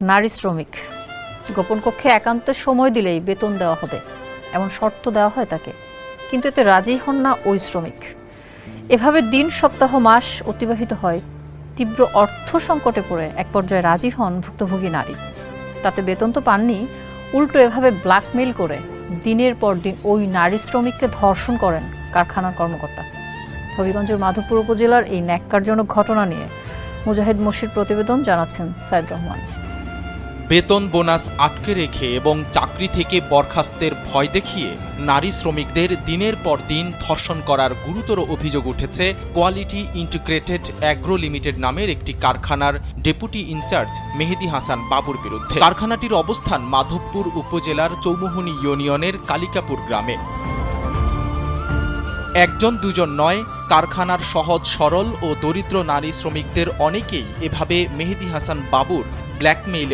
নারী শ্রমিক গোপন কক্ষে একান্ত সময় দিলেই বেতন দেওয়া হবে এমন শর্ত দেওয়া হয় তাকে, কিন্তু এতে রাজি হন না ওই শ্রমিক। এভাবে দিন সপ্তাহ মাস অতিবাহিত হয়। তীব্র অর্থ সংকটে পড়ে এক পর্যায়ে রাজি হন ভুক্তভোগী নারী। তাতে বেতন তো পাননি, উল্টো এভাবে ব্ল্যাকমেইল করে দিনের পর দিন ওই নারী শ্রমিককে ধর্ষণ করেন কারখানার কর্মকর্তা। হবিগঞ্জের মাধবপুর উপজেলার এই ন্যাক্কারজনক ঘটনা নিয়ে মুজাহিদ মসির প্রতিবেদন, জানাচ্ছেন সাইদ রহমান। বেতন বোনাস আটকে রেখে এবং চাকরি থেকে বরখাস্তের ভয় দেখিয়ে নারী শ্রমিকদের দিনের পর দিন ধর্ষণ করার গুরুতর অভিযোগ উঠেছে কোয়ালিটি ইন্টিগ্রেটেড অ্যাগ্রো লিমিটেড নামের একটি কারখানার ডেপুটি ইনচার্জ মেহেদী হাসান বাবুর বিরুদ্ধে। কারখানাটির অবস্থান মাধবপুর উপজেলার চৌমুহনী ইউনিয়নের কালিকাপুর গ্রামে। একজন দুজন নয়, কারখানার সহজ সরল ও দরিদ্র নারী শ্রমিকদের অনেকেই এভাবে মেহেদী হাসান বাবুর ব্ল্যাকমেইলে